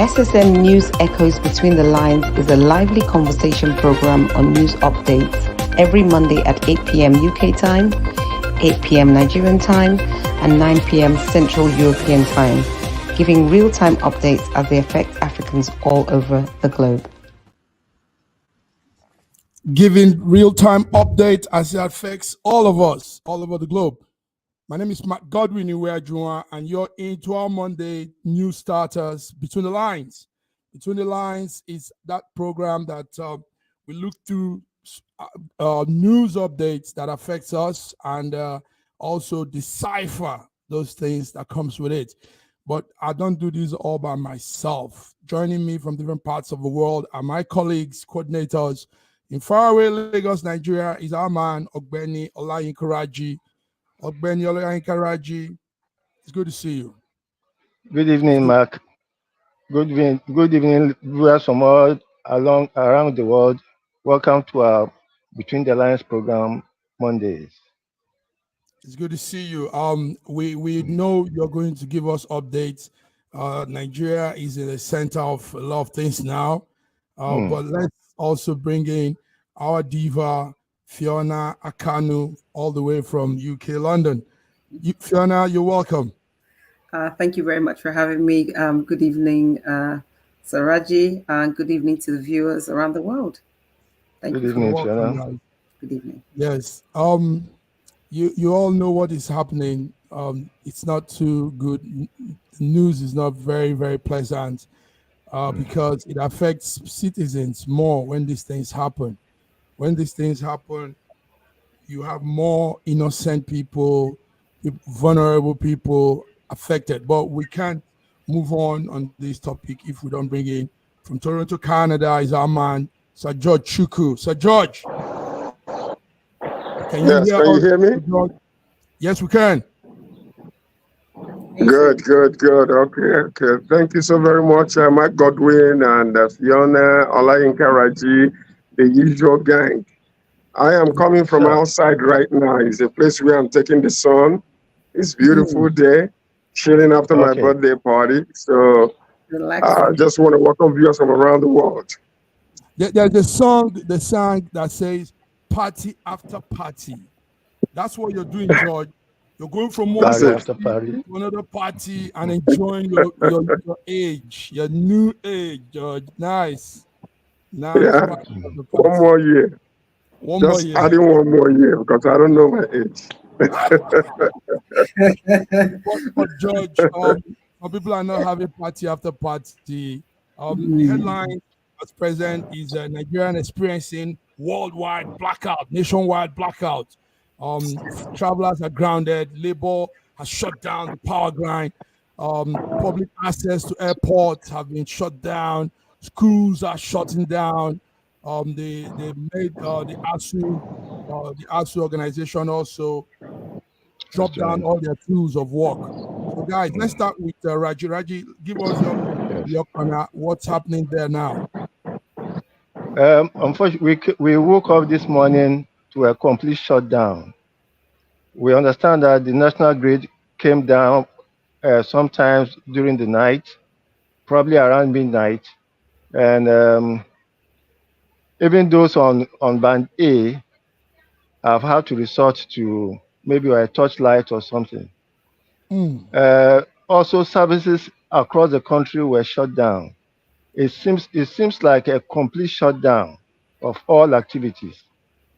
SSM News Echoes Between the Lines is a lively conversation program on news updates every Monday at 8 p.m. UK time, 8 p.m. Nigerian time, and 9 p.m. Central European time, giving real-time updates as they affect Africans all over the globe. Giving real-time updates as it affects all of us, all over the globe. My name is Matt Godwin Iweajua, and you're into our Monday News Starters, Between the Lines. Between the Lines is that program that we look through news updates that affects us and also decipher those things that comes with it. But I don't do this all by myself. Joining me from different parts of the world are my colleagues, coordinators. In faraway Lagos, Nigeria, is our man, Ogbeni Olayinkaraji. Ogbeni Olayinkaraji, it's good to see you. Good evening, Mark. Good evening, viewers from all around the world. Welcome to our Between the Lines program, Mondays. It's good to see you. We know you're going to give us updates. Nigeria is in the center of a lot of things now, but let's also bring in our diva, Fiona Akanu, all the way from UK, London. Fiona, you're welcome. Thank you very much for having me. Good evening, Saraji, and good evening to the viewers around the world. Thank you. Good evening, Fiona. Good evening. Yes. You all know what is happening. It's not too good. The news is not very, very pleasant because it affects citizens more when these things happen. When these things happen, you have more innocent people, vulnerable people affected. But we can't move on this topic if we don't bring in from Toronto, Canada, is our man, Sir George Chukwu. Sir George, can you hear me? Yes, we can. Good. Okay. Thank you so very much, Mike Godwin and Fiona Olayinkaraji, the usual gang. I am coming from outside right now. It's a place where I'm taking the sun. It's a beautiful day, chilling after my birthday party. So I just want to welcome viewers from around the world. There's the song that says party after party. That's what you're doing, George. You're going from one party to another party and enjoying your age, your new age, George. Nice. Yeah. One more year. Adding one more year because I don't know my age. but George, some people are not having party after party. The headline at present is Nigerian experiencing worldwide blackout, nationwide blackout. Travelers are grounded. Labor has shut down the power grind. Public access to airports have been shut down. Schools are shutting down. They made the ASUU organization also drop down all their tools of work. So guys, let's start with Raji. Raji, give us your corner. What's happening there now? Unfortunately, we woke up this morning to a complete shutdown. We understand that the national grid came down sometimes during the night, probably around midnight, and even those on band A have had to resort to maybe a torchlight or something. Also, services across the country were shut down. It seems like a complete shutdown of all activities,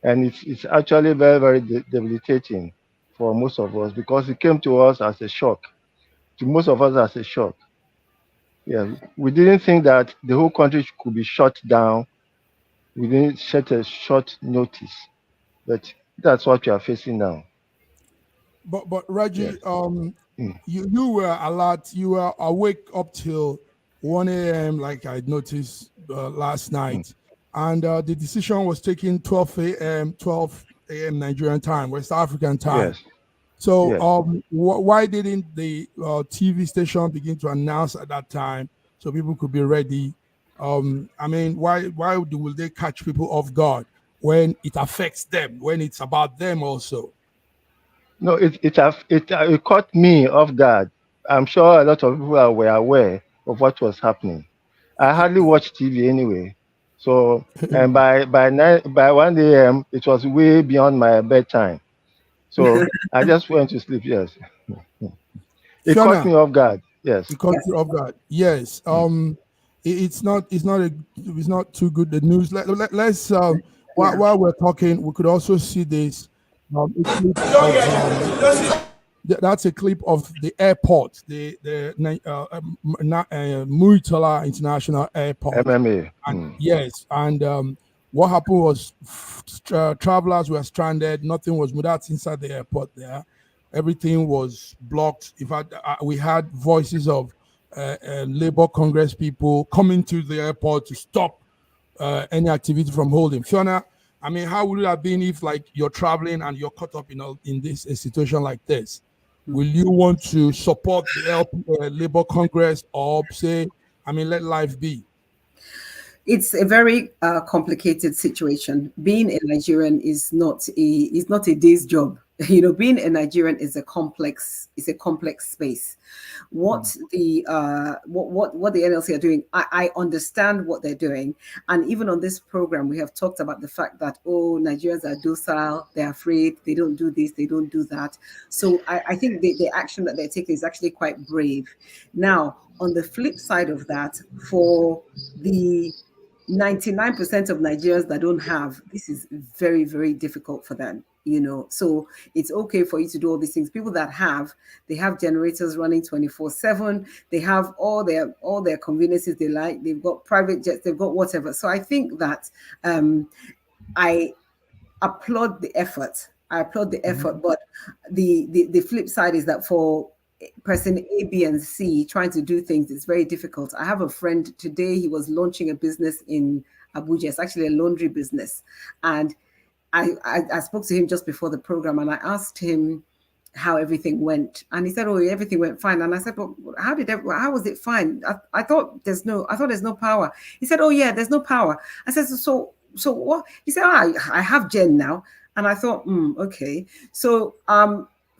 and it's actually very, very debilitating for most of us because it came to us as a shock, to most of us as a shock. Yeah, we didn't think that the whole country could be shut down within such a short notice, but that's what we are facing now. But Raji, you were alert, you were awake up till 1 a.m. like I noticed last night, and the decision was taken 12 a.m. Nigerian time, West African time. Yes. So, Yes. why didn't the TV station begin to announce at that time so people could be ready? I mean, why will they catch people off guard when it affects them, when it's about them also? No, it caught me off guard. I'm sure a lot of people were aware of what was happening. I hardly watch TV anyway. So, and by 1 a.m. it was way beyond my bedtime. So I just went to sleep. Yes, it caught Fiona, me off guard. Yes. it caught Yes. you off guard. Yes. It's not too good. The news. Let's Yeah. while we're talking, we could also see this a clip of that's a clip of the airport, the Muritala International Airport. MMA. And yes, and what happened was travelers were stranded. Nothing was moved out inside the airport there. Everything was blocked. In fact, we had voices of Labour Congress people coming to the airport to stop any activity from holding. Fiona, I mean, how would it have been if, like, you're traveling and you're caught up in this a situation like this? Will you want to support the Labour Congress or say, I mean, let life be? It's a very complicated situation. Being a Nigerian is not a day's job. You know, being a Nigerian is a complex space. What the NLC are doing, I understand what they're doing, and even on this program, we have talked about the fact that Nigerians are docile, they're afraid, they don't do this, they don't do that. So I think the action that they're taking is actually quite brave. Now, on the flip side of that, for the 99% of Nigerians that don't have, this is very, very difficult for them, you know. So it's okay for you to do all these things. People that have, they have generators running 24/7, they have all their conveniences they like, they've got private jets, they've got whatever. So I think that I applaud the effort. But the flip side is that for person A, B, and C trying to do things is very difficult. I have a friend today, he was launching a business in Abuja. It's actually a laundry business. And I spoke to him just before the program and I asked him how everything went. And he said, everything went fine. And I said, but how was it fine? I thought there's no power. He said, yeah, there's no power. I said, so what? He said, I have Gen now. And I thought, okay. So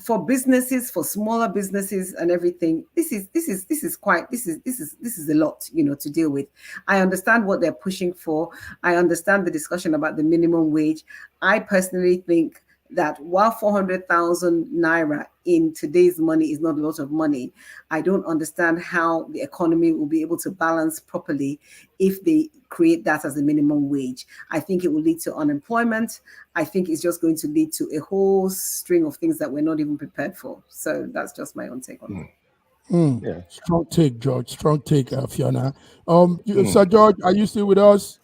for businesses, for smaller businesses and everything, this is a lot, you know, to deal with. I understand what they're pushing for. I understand the discussion about the minimum wage. I personally think that while 400,000 naira in today's money is not a lot of money, I don't understand how the economy will be able to balance properly if they create that as a minimum wage. I think it will lead to unemployment. I think it's just going to lead to a whole string of things that we're not even prepared for. So that's just my own take on it. Yeah. Strong take, George. Strong take, Fiona. Sir George, are you still with us?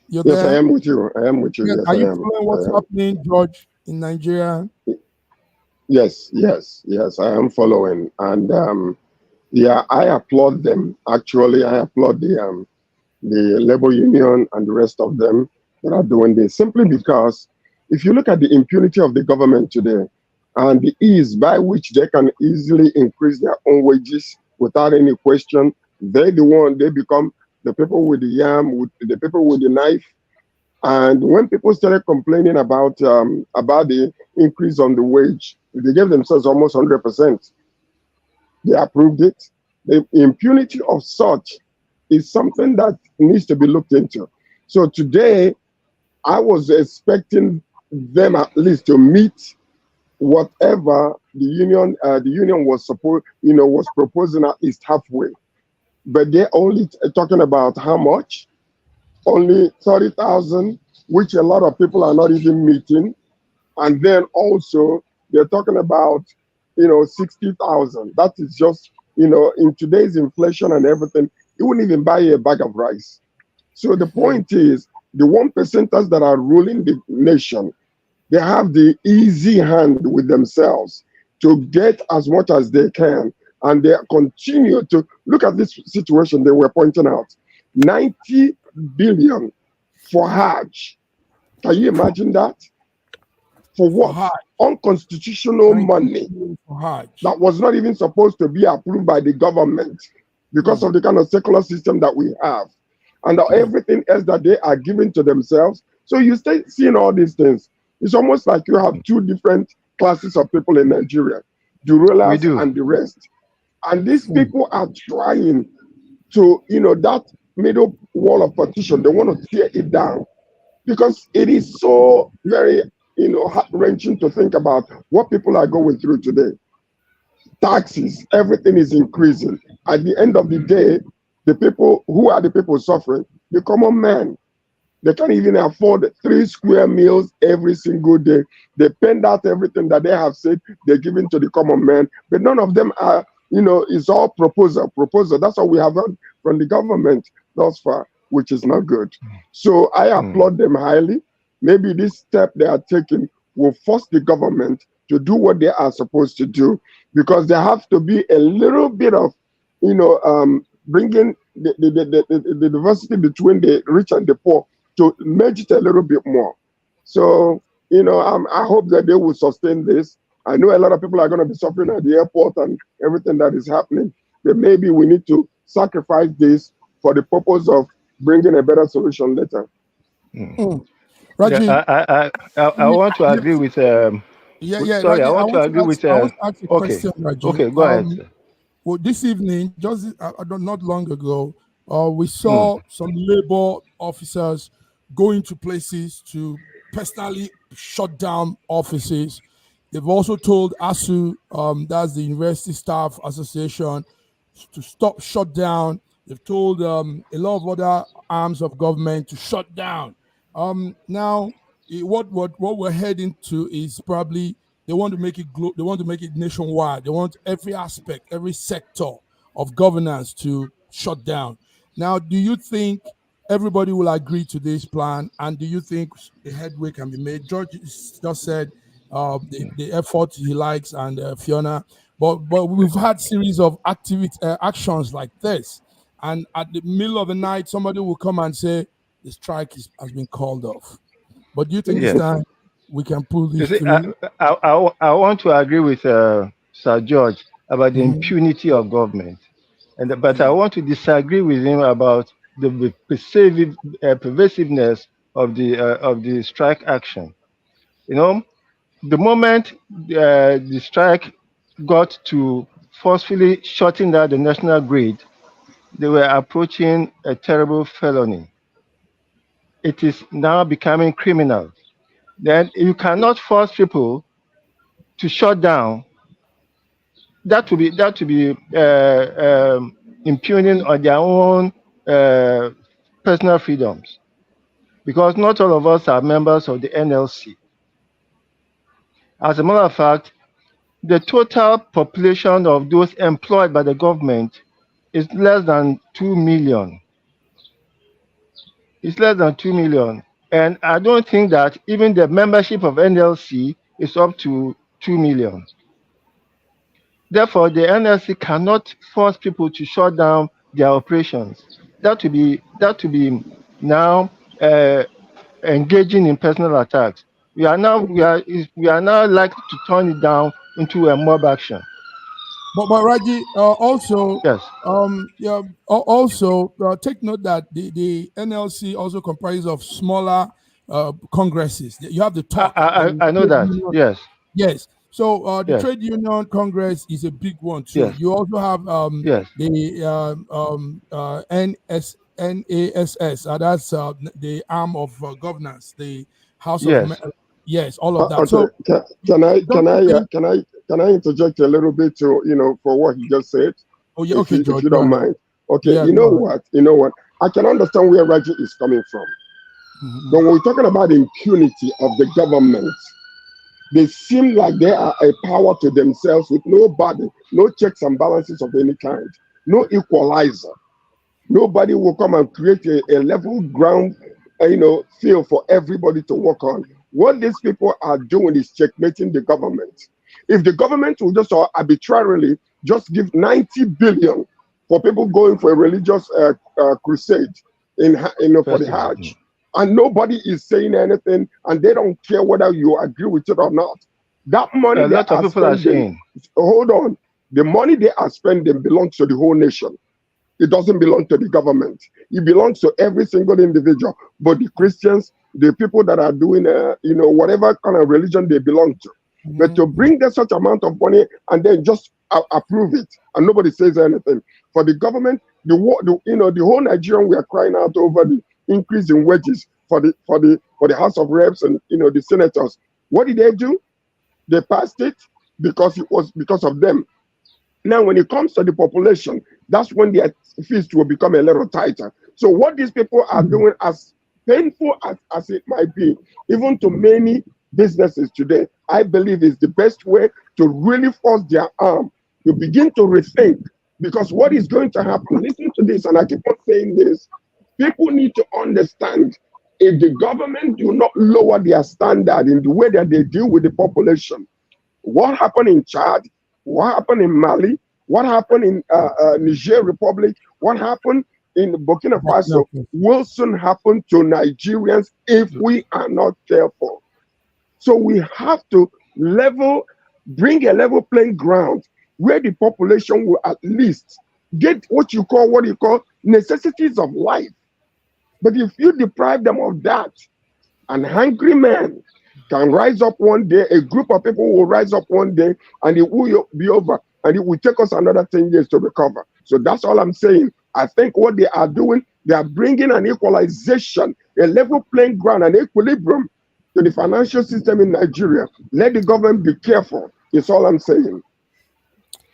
You're Yes, there? I am with you. I am with you. Yes, Yes, are you I am. following what's happening, George, in Nigeria? Yes, I am following. And yeah, I applaud them. Actually, I applaud the labor union and the rest of them that are doing this, simply because if you look at the impunity of the government today and the ease by which they can easily increase their own wages without any question, they become the people with the yam, with the people with the knife. And when people started complaining about the increase on the wage, they gave themselves almost 100%. They approved it. The impunity of such is something that needs to be looked into. So today, I was expecting them at least to meet whatever the union was proposing at least halfway. But they're only talking about how much? Only 30,000, which a lot of people are not even meeting. And then also they're talking about, 60,000. That is just, in today's inflation and everything, you wouldn't even buy a bag of rice. So the point is, the 1%ers that are ruling the nation, they have the easy hand with themselves to get as much as they can. And they continue to look at this situation they were pointing out. 90 billion for Hajj. Can you imagine that? For what? Hajj. Unconstitutional money For Hajj. that was not even supposed to be approved by the government because of the kind of secular system that we have. And everything else that they are giving to themselves. So you start seeing all these things. It's almost like you have two different classes of people in Nigeria, the rulers and the rest. And these people are trying to, that middle wall of partition, they want to tear it down because it is so very, heart-wrenching to think about what people are going through today. Taxes, everything is increasing. At the end of the day, the people, who are the people suffering? The common man. They can't even afford 3 square meals every single day. They spend out everything that they have said they're giving to the common man, but none of them are, it's all proposal. That's what we have heard from the government thus far, which is not good. So I applaud them highly. Maybe this step they are taking will force the government to do what they are supposed to do, because there have to be a little bit of, bringing the diversity between the rich and the poor to merge it a little bit more. So, I hope that they will sustain this. I know a lot of people are going to be suffering at the airport and everything that is happening, but maybe we need to sacrifice this for the purpose of bringing a better solution later. Raji, I want to agree with. Sorry, Raji, I want to agree with. I want to ask a question, Raji. Okay, go ahead. Well, this evening, just not long ago, we saw some labor officers going to places to personally shut down offices. They've also told ASUU, that's the University Staff Association, to stop shutdown. They've told a lot of other arms of government to shut down. Now, what we're heading to is probably they want to make it they want to make it nationwide. They want every aspect, every sector of governance to shut down. Now, do you think everybody will agree to this plan? And do you think a headway can be made? George just said the effort he likes, and Fiona, but we've had series of actions like this, and at the middle of the night, somebody will come and say the strike has been called off. But do you think this time we can pull this through? I want to agree with Sir George about the impunity of government, but I want to disagree with him about the pervasiveness of the strike action. The moment the strike got to forcefully shutting down the national grid, they were approaching a terrible felony. It is now becoming criminal. Then you cannot force people to shut down. That would be impugning on their own personal freedoms, because not all of us are members of the NLC. As a matter of fact, the total population of those employed by the government is less than 2 million. It's less than 2 million. And I don't think that even the membership of NLC is up to 2 million. Therefore, the NLC cannot force people to shut down their operations. That would be now engaging in personal attacks. We are now likely to turn it down into a mob action. But Raji, also, yes, also take note that the NLC also comprises of smaller congresses. You have the top. I know that. Union. Yes. So the trade union congress is a big one too. Yes. You also have the NASS. That's the arm of governance, the House of. Yes, all of that. Okay. So can I interject a little bit to for what he just said? Oh yeah, okay, George, if you don't mind. Okay, yeah, you know what? I can understand where Raji is coming from. But when we're talking about impunity of the government, they seem like they are a power to themselves with nobody, no checks and balances of any kind, no equalizer. Nobody will come and create a level ground, field for everybody to work on. What these people are doing is checkmating the government. If the government will just arbitrarily just give 90 billion for people going for a religious crusade for the Hajj, and nobody is saying anything, and they don't care whether you agree with it or not. That money A lot of people are saying. Hold on. The money they are spending belongs to the whole nation. It doesn't belong to the government. It belongs to every single individual. But the Christians, the people that are doing, whatever kind of religion they belong to. But to bring them such amount of money and then just approve it, and nobody says anything. For the government, the whole Nigerian, we are crying out over the increase in wages for the House of Reps and the senators. What did they do? They passed it because it was because of them. Now, when it comes to the population, that's when their fees will become a little tighter. So what these people are doing, as painful as it might be, even to many businesses today, I believe is the best way to really force their arm to begin to rethink. Because what is going to happen, listen to this, and I keep on saying this, people need to understand, if the government do not lower their standard in the way that they deal with the population, what happened in Chad, what happened in Mali, what happened in Niger Republic, what happened in Burkina Faso will soon happen to Nigerians if we are not careful. So we have to bring a level playing ground where the population will at least get what you call necessities of life. But if you deprive them of that, an hungry man can rise up one day, a group of people will rise up one day, and it will be over, and it will take us another 10 years to recover. So that's all I'm saying. I think what they are doing, they are bringing an equalization, a level playing ground, an equilibrium to the financial system in Nigeria. Let the government be careful. It's all I'm saying.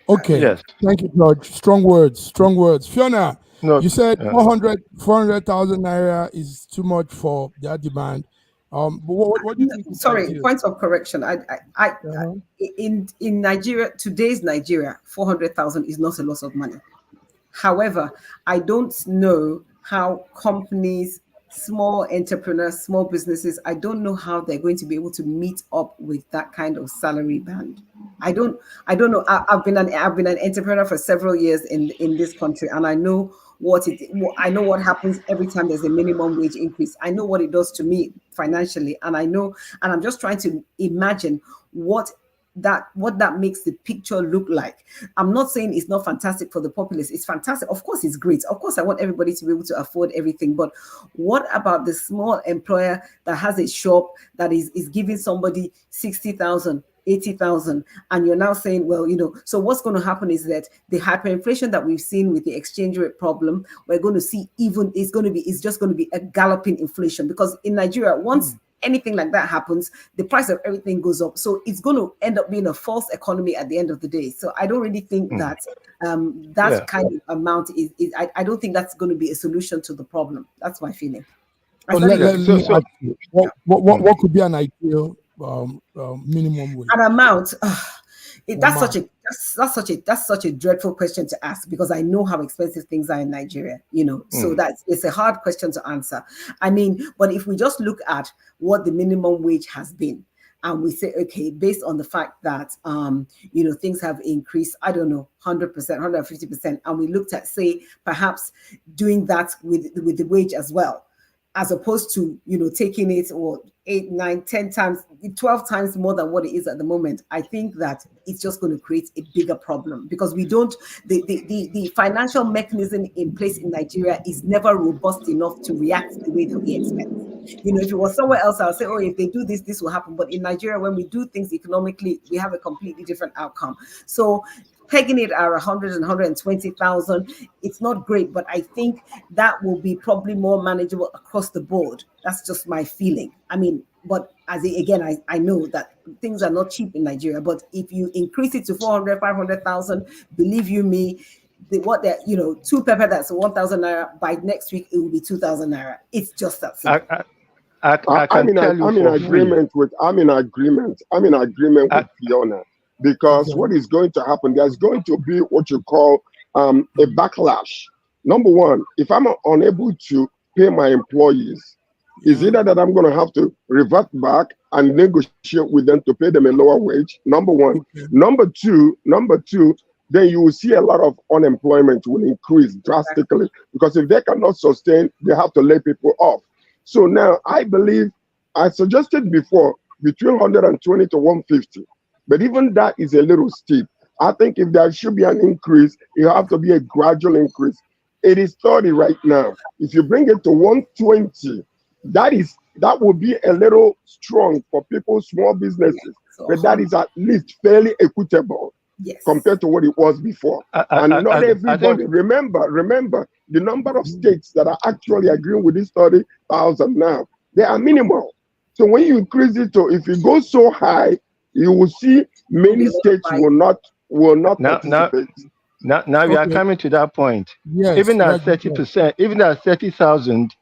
Okay. Yes. Thank you, George. Strong words. Strong words. Fiona, you said 400,000 naira is too much for their demand. But what do you think? Sorry, point of correction. In Nigeria, today's Nigeria, 400,000 is not a lot of money. However, I don't know how companies, small entrepreneurs, small businesses, I don't know how they're going to be able to meet up with that kind of salary band. I don't know. I've been an entrepreneur for several years in this country, and I know I know what happens every time there's a minimum wage increase. I know what it does to me financially, and I'm just trying to imagine what that makes the picture look like. I'm not saying it's not fantastic for the populace. It's fantastic. Of course, it's great. Of course, I want everybody to be able to afford everything. But what about the small employer that has a shop that is giving somebody 60,000, 80,000, and you're now saying, well, so what's going to happen is that the hyperinflation that we've seen with the exchange rate problem, we're going to see it's just going to be a galloping inflation, because in Nigeria, once anything like that happens, the price of everything goes up. So it's going to end up being a false economy at the end of the day. So I don't really think that kind of amount is I don't think that's going to be a solution to the problem. That's my feeling. What could be an ideal minimum wage? An amount. That's such a dreadful question to ask, because I know how expensive things are in Nigeria, so it's a hard question to answer. I mean, but if we just look at what the minimum wage has been, and we say, okay, based on the fact that things have increased, I don't know, 100%, 150%, and we looked at, say, perhaps doing that with the wage as well, as opposed to, taking it 8, 9, 10 times, 12 times more than what it is at the moment, I think that it's just going to create a bigger problem, because the financial mechanism in place in Nigeria is never robust enough to react the way that we expect. If it was somewhere else, I'll say, oh, if they do this, this will happen. But in Nigeria, when we do things economically, we have a completely different outcome. So pegging it at 100 and 120,000, it's not great, but I think that will be probably more manageable across the board. That's just my feeling. I mean, but I know that things are not cheap in Nigeria, but if you increase it to 400, 500,000, believe you me, two pepper that's 1,000 naira, by next week it will be 2,000 naira. It's just that simple. I'm in agreement with Fiona, because what is going to happen, there's going to be what you call a backlash. Number one, if I'm unable to pay my employees, is either that I'm going to have to revert back and negotiate with them to pay them a lower wage, number one. Number two, then you will see a lot of unemployment will increase drastically, because if they cannot sustain, they have to lay people off. So now I believe I suggested before between 120 to 150, but even that is a little steep. I think if there should be an increase, it have to be a gradual increase. It is 30 right now. If you bring it to 120, that would be a little strong for people, small businesses, but that is at least fairly equitable. Yes. Compared to what it was before. And not everybody, remember, the number of states that are actually agreeing with this 30,000 now, they are minimal. So when you increase it to, if it goes so high, you will see many states will not participate. Now we are coming to that point. Yes, even at 30%, even at 30,000,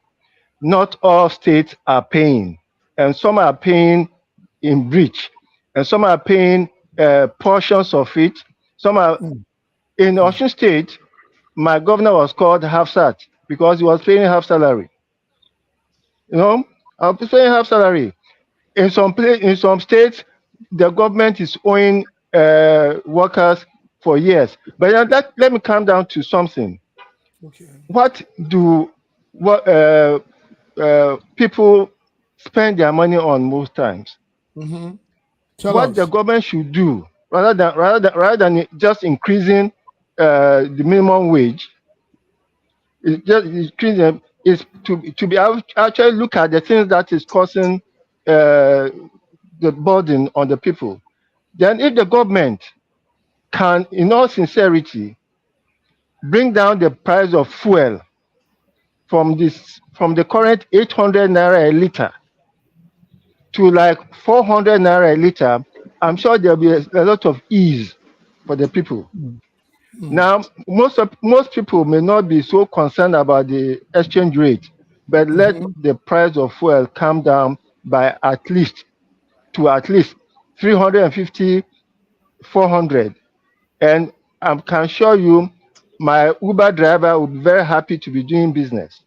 not all states are paying, and some are paying in breach, and some are paying portions of it. Some are in Osun State. My governor was called half sat because he was paying half salary. You know, I was paying half salary. In some states, the government is owing workers for years. But let me come down to something. Okay. What people spend their money on most times? Mm-hmm. What the government should do, rather than just increasing the minimum wage, is just increasing, is to be actually look at the things that is causing the burden on the people. Then, if the government can, in all sincerity, bring down the price of fuel from the current 800 naira a liter to like 400 naira a liter, I'm sure there'll be a lot of ease for the people. Now, most people may not be so concerned about the exchange rate, but let the price of fuel come down by at least 350, 400. And I can assure you, my Uber driver will be very happy to be doing business.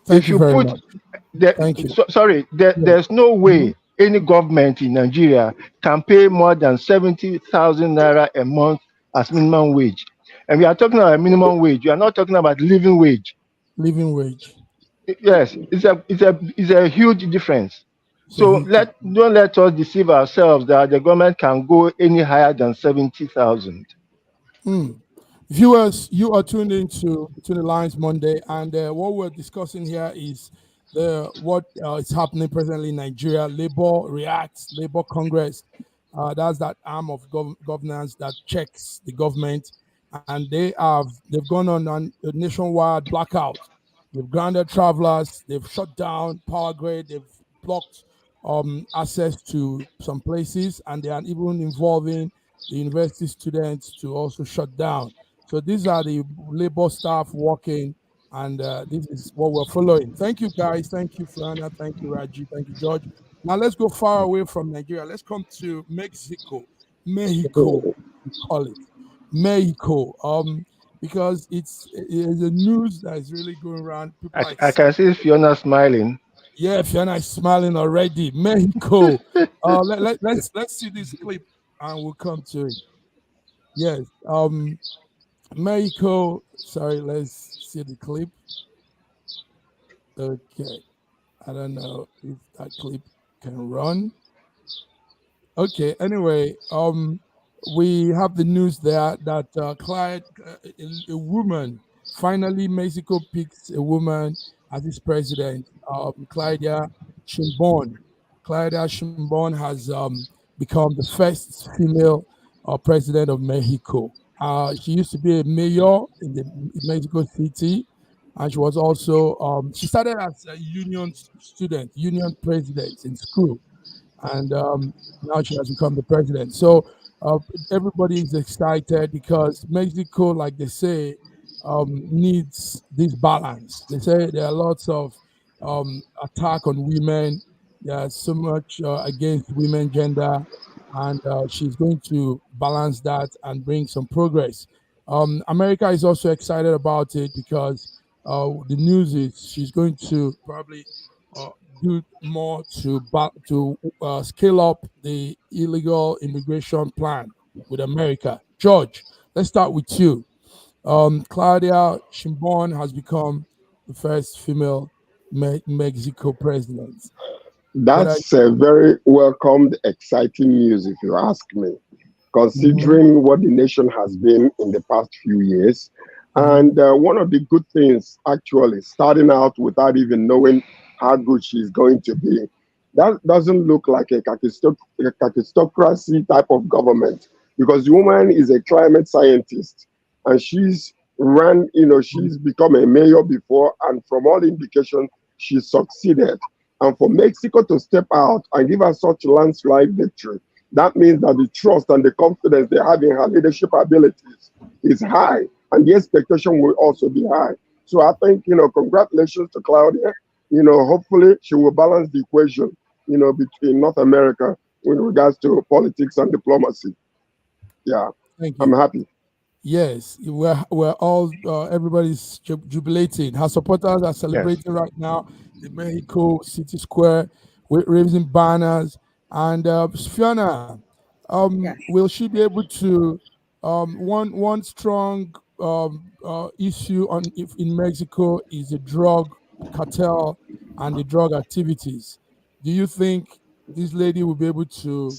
Thank you very much. Thank you. There's no way any government in Nigeria can pay more than 70,000 naira a month as minimum wage. And we are talking about minimum wage. We are not talking about living wage. Living wage. Yes, it's a huge difference. So don't let us deceive ourselves that the government can go any higher than 70,000. Viewers, you are tuned into Between the Lines Monday, and what we're discussing here is what is happening presently in Nigeria. Labour reacts, Labour Congress. That's that arm of governance that checks the government, and they've gone on a nationwide blackout. They've grounded travelers. They've shut down power grid. They've blocked access to some places, and they are even involving the university students to also shut down. So these are the Labour staff working, and this is what we're following. Thank you, guys. Thank you, Fiona. Thank you, Raji. Thank you, George. Now let's go far away from Nigeria. Let's come to Mexico. Mexico, we call it. Mexico. Because it's the news that is really going around. I can see Fiona smiling. Yeah, Fiona is smiling already. Mexico. Let's see this clip and we'll come to it. Yes. Mexico. Sorry, let's see the clip. Okay. I don't know if that clip can run. Okay. Anyway, we have the news there that a woman, finally Mexico picks a woman as its president. Claudia Sheinbaum. Claudia Sheinbaum has become the first female president of Mexico. She used to be a mayor in Mexico City, and she was also she started as a union president in school, and now she has become the president. So everybody is excited because Mexico, like they say, needs this balance. They say there are lots of attack on women. There's so much against women gender, and she's going to balance that and bring some progress. America is also excited about it because the news is she's going to probably do more to scale up the illegal immigration plan with America. George, let's start with you. Claudia Sheinbaum has become the first female Mexico president. That's a very welcomed, exciting news, if you ask me, considering what the nation has been in the past few years. And one of the good things, actually, starting out without even knowing how good she's going to be, that doesn't look like a kakistocracy type of government, because the woman is a climate scientist and she's she's become a mayor before, and from all indications, she succeeded. And for Mexico to step out and give her such landslide victory, that means that the trust and the confidence they have in her leadership abilities is high, and the expectation will also be high. So I think, congratulations to Claudia. Hopefully she will balance the equation, between North America with regards to politics and diplomacy. Yeah, I'm happy. Yes, we're all, everybody's jubilating. Her supporters are celebrating right now in Mexico City Square with raising banners. And Fiona, will she be able to one strong issue in Mexico is the drug cartel and the drug activities. Do you think this lady will be able to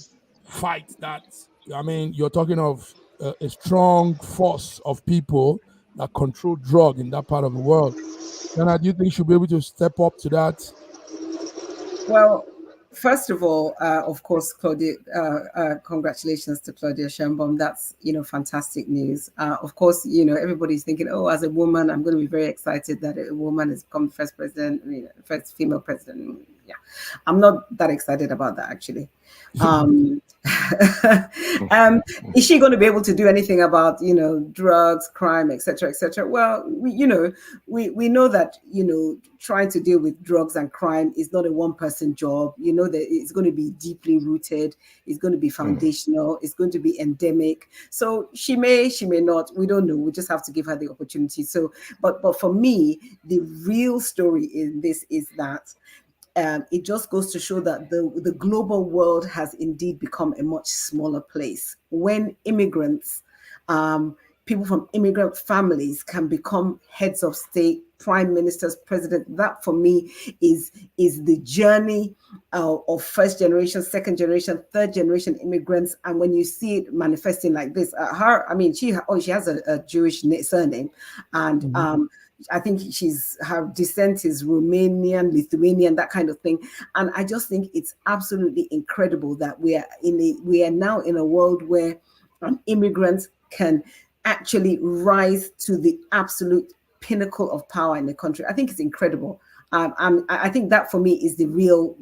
fight that? I mean, you're talking of a strong force of people that control drug in that part of the world. Fiona, do you think she'll be able to step up to that? Well, first of all, of course, Claudia, congratulations to Claudia Sheinbaum. That's, fantastic news. Of course, everybody's thinking, oh, as a woman, I'm going to be very excited that a woman has become the first president, first female president. Yeah, I'm not that excited about that, actually. Is she going to be able to do anything about, drugs, crime, etc., etc.? Well, we know that, trying to deal with drugs and crime is not a one-person job. That it's going to be deeply rooted. It's going to be foundational. It's going to be endemic. So she may not. We don't know. We just have to give her the opportunity. So, but for me, the real story in this is that it just goes to show that the global world has indeed become a much smaller place. When immigrants, people from immigrant families can become heads of state, prime ministers, president, that for me is the journey of first generation, second generation, third generation immigrants. And when you see it manifesting like this, she has a Jewish surname, and I think her descent is Romanian, Lithuanian, that kind of thing. And I just think it's absolutely incredible that we are now in a world where immigrants can actually rise to the absolute pinnacle of power in the country. I think it's incredible. I think that for me is the real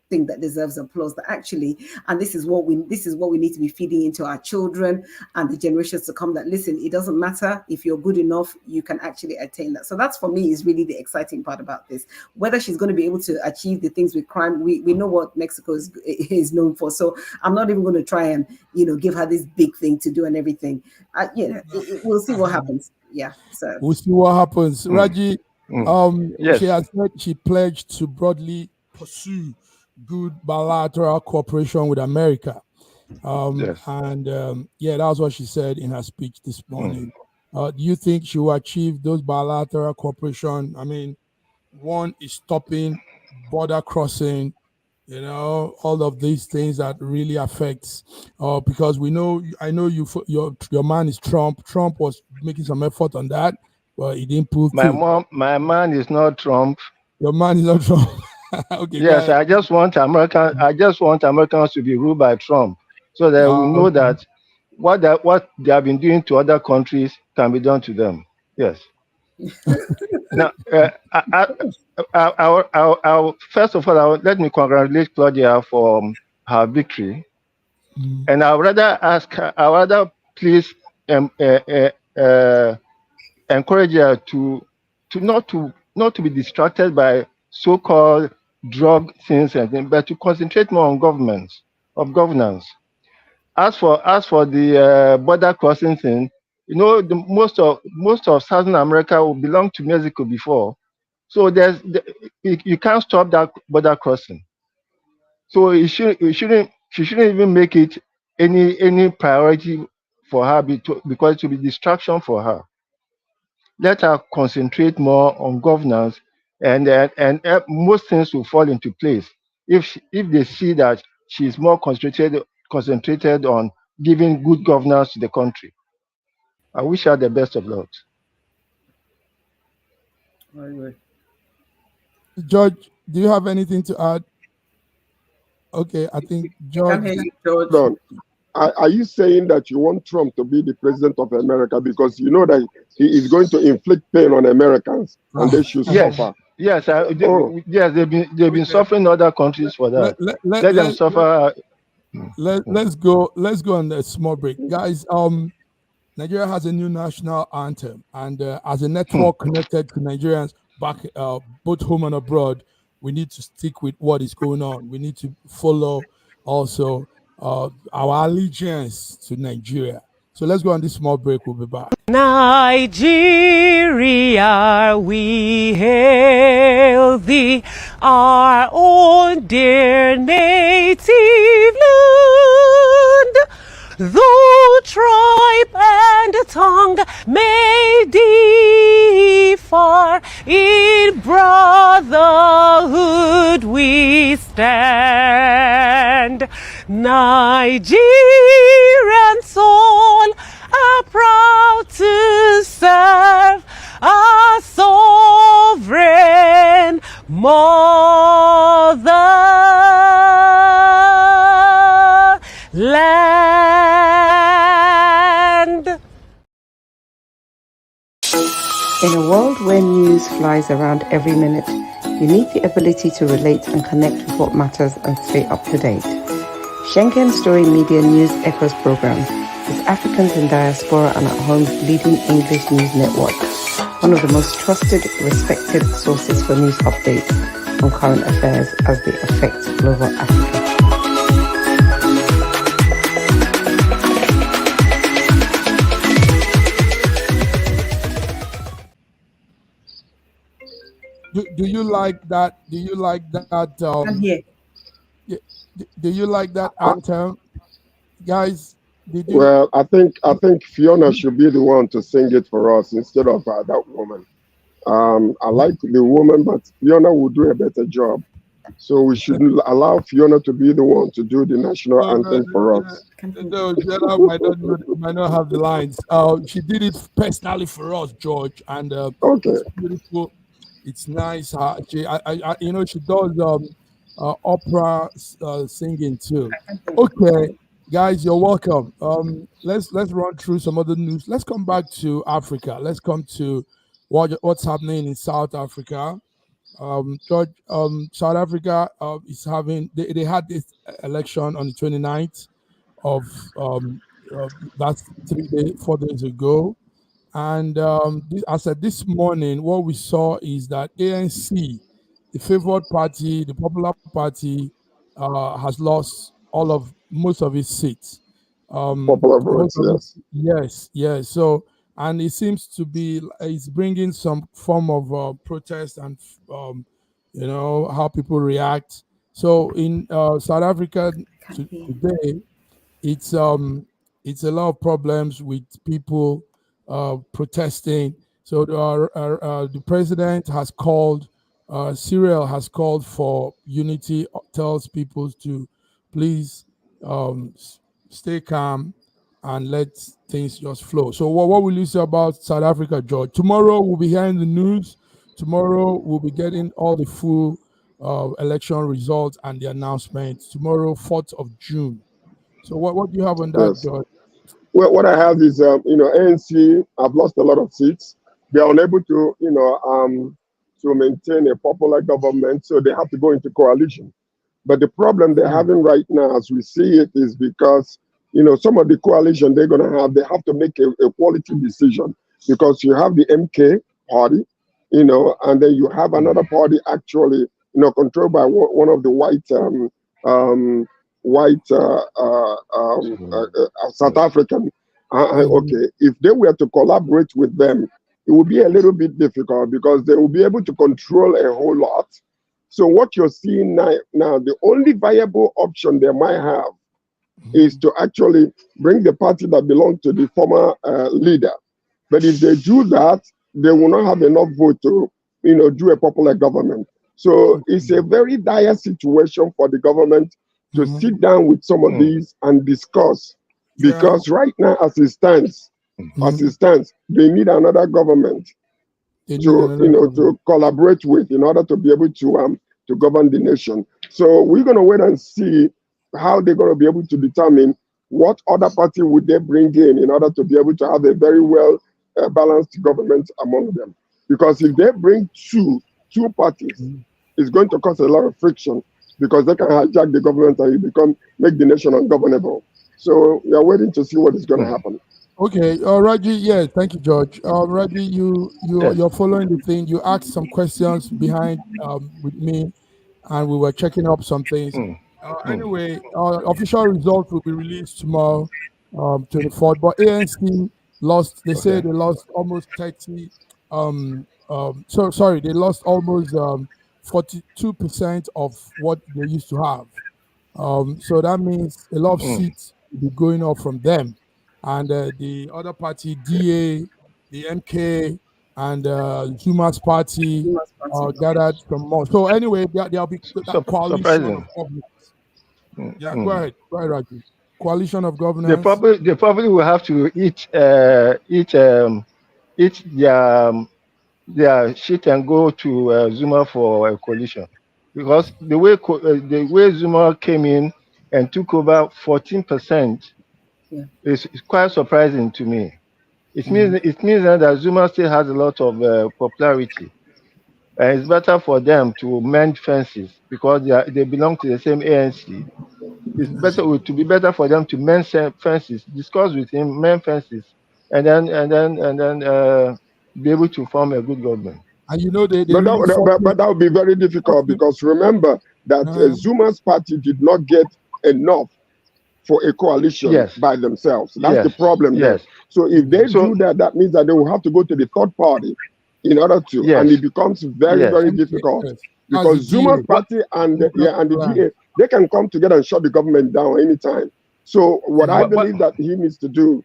thing that deserves applause. That actually, and this is what we need to be feeding into our children and the generations to come. That listen, it doesn't matter if you're good enough, you can actually attain that. So that's for me is really the exciting part about this. Whether she's going to be able to achieve the things with crime, we know what Mexico is known for. So I'm not even going to try and give her this big thing to do and everything. We'll see what happens. Yeah, so we'll see what happens. Raji, Yes. she has said she pledged to broadly pursue good bilateral cooperation with America. Yes. And that's what she said in her speech this morning. Do you think she will achieve those bilateral cooperation? I mean, one is stopping border crossing, all of these things that really affects, because I know your man is Trump. Trump was making some effort on that, but he didn't pull through. My man is not Trump. Your man is not Trump. Okay. Yes, I just want Americans to be ruled by Trump, so that we know that what they have been doing to other countries can be done to them. Yes. Now, first of all, let me congratulate Claudia for her victory, and I would rather please encourage her to not to be distracted by so-called drug things and things, but to concentrate more on governance. As for the border crossing thing, most of Southern America will belong to Mexico before, so you can't stop that border crossing. So she shouldn't even make it any priority for her because it will be distraction for her. Let her concentrate more on governance and most things will fall into place if they see that she's more concentrated on giving good governance to the country. I wish her the best of luck. George, do you have anything to add? Okay, I think George. Can hear you, George. Don, are you saying that you want Trump to be the president of America because you know that he is going to inflict pain on Americans and they should suffer? Yes, yes, they've been suffering other countries for that. Let them suffer. Let's go on a small break, guys. Nigeria has a new national anthem, and as a network connected to Nigerians back both home and abroad, we need to stick with what is going on. We need to follow also our allegiance to Nigeria. So let's go on this small break. We'll be back. Nigeria, we hail thee, our own dear native land. Though tribe and tongue may differ, in brotherhood we stand. Nigerian soul are proud to serve our sovereign motherland. In a world where news flies around every minute, you need the ability to relate and connect with what matters and stay up to date. Schengen Story Media News Echoes program is Africans in Diaspora and at Home's leading English news network, one of the most trusted, respected sources for news updates on current affairs as they affect global Africa. Do you like that? Do you like that? I'm here. Do you like that anthem, guys? Did you? Well, I think Fiona should be the one to sing it for us instead of that woman. I like the woman, but Fiona will do a better job. So we should allow Fiona to be the one to do the national anthem for us. No, Fiona might not have the lines. She did it personally for us, George, and Okay. it's beautiful. It's nice. She does opera singing too. Okay, guys, you're welcome. Let's run through some other news. Let's come back to Africa. Let's come to what's happening in South Africa. George, South Africa is having they had this election on the 29th of that's 4 days ago. And I said this morning, what we saw is that ANC, the favored party, the Popular Party, has lost most of its seats. Popular votes, yes. Yes. So, and it seems to be it's bringing some form of protest and how people react. So in South Africa today, it's a lot of problems with people protesting. So the president has called, Cyril has called for unity, tells people to please stay calm and let things just flow. So what will you say about South Africa, George? Tomorrow we'll be hearing the news. Tomorrow we'll be getting all the full election results and the announcements. Tomorrow, 4th of June. So what do you have on that, Yes. George? Well, what I have is, ANC have lost a lot of seats. They are unable to, to maintain a popular government, so they have to go into coalition. But the problem they're having right now, as we see it, is because, some of the coalition they have to make a quality decision, because you have the MK party, and then you have another party actually, controlled by one of the white South African. Okay, if they were to collaborate with them, it would be a little bit difficult because they will be able to control a whole lot. So what you're seeing now, the only viable option they might have is to actually bring the party that belongs to the former leader. But if they do that, they will not have enough vote to do a popular government. So it's a very dire situation for the government to sit down with some of these and discuss, because right now, as it stands, they need another government to collaborate with in order to be able to govern the nation. So we're going to wait and see how they're going to be able to determine what other party would they bring in order to be able to have a very well balanced government among them. Because if they bring two parties, it's going to cause a lot of friction, because they can hijack the government and make the nation ungovernable. So we are waiting to see what is going to happen. Okay, Raji, yeah, thank you, George. Raji, you're following the thing. You asked some questions behind with me, and we were checking up some things. Anyway, official results will be released tomorrow, 24th. But ANC lost. They say they lost almost 30. They lost almost 42% of what they used to have. So that means a lot of seats will be going up from them. And the other party, DA, the MK, and Zuma's party gathered some more. So anyway, there'll be that coalition of governance. Yeah, go ahead, Raji. Coalition of governance. They probably will have to eat their shit and go to Zuma for a coalition, because the way Zuma came in and took over 14%. It's quite surprising to me. It means that Zuma still has a lot of popularity, and it's better for them to mend fences, because they belong to the same ANC. It's to be better for them to mend fences, discuss with him, mend fences, and then be able to form a good government. And but that would be very difficult, because remember that Zuma's party did not get enough for a coalition by themselves. That's the problem there. So if they do that, that means that they will have to go to the third party in order to, and it becomes very, very difficult, because Zuma's party and the DA, they can come together and shut the government down anytime. So what I believe that he needs to do,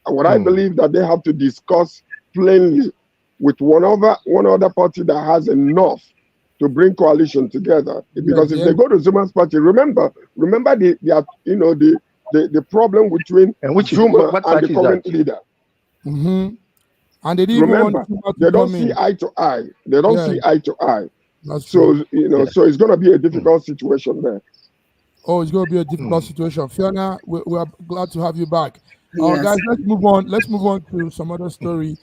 and what I believe that they have to discuss plainly with one other party that has enough to bring coalition together. Because if they go to Zuma's party, remember the problem between Zuma and the current leader. And they didn't remember they don't see eye to eye. They don't see eye to eye. So so it's going to be a difficult situation there. Oh, it's going to be a difficult situation. Fiona, we are glad to have you back. Guys, let's move on. Let's move on to some other story.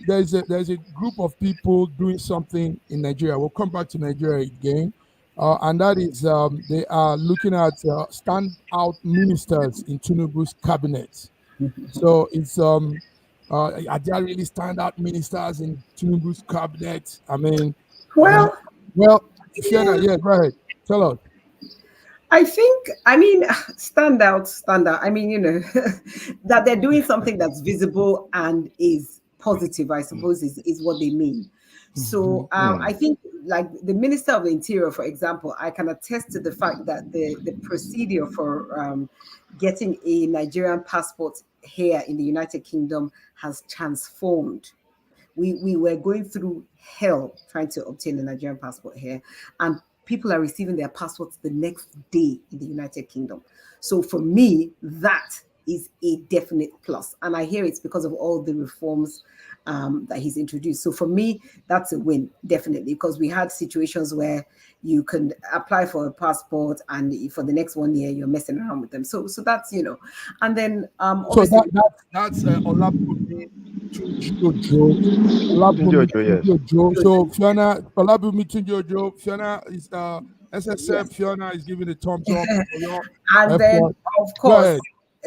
There's a group of people doing something in Nigeria. We'll come back to Nigeria again, and that is they are looking at standout ministers in Tinubu's cabinet. So it's are there really standout ministers in Tinubu's cabinet? I mean, well, Fiona, go ahead, tell us. I think, standout. I mean, that they're doing something that's visible and is positive, I suppose, is what they mean. So I think, like the Minister of the Interior, for example, I can attest to the fact that the procedure for getting a Nigerian passport here in the United Kingdom has transformed. We were going through hell trying to obtain a Nigerian passport here, and people are receiving their passports the next day in the United Kingdom. So for me, that is a definite plus. And I hear it's because of all the reforms that he's introduced. So for me, that's a win, definitely, because we had situations where you can apply for a passport and for the next 1 year, you're messing around with them. So that's, and then... so that's Olabumi Tunjojo. So Fiona, Olabumi Tunjojo, Fiona is SSM, Fiona is giving a thumbs up. And then, of course,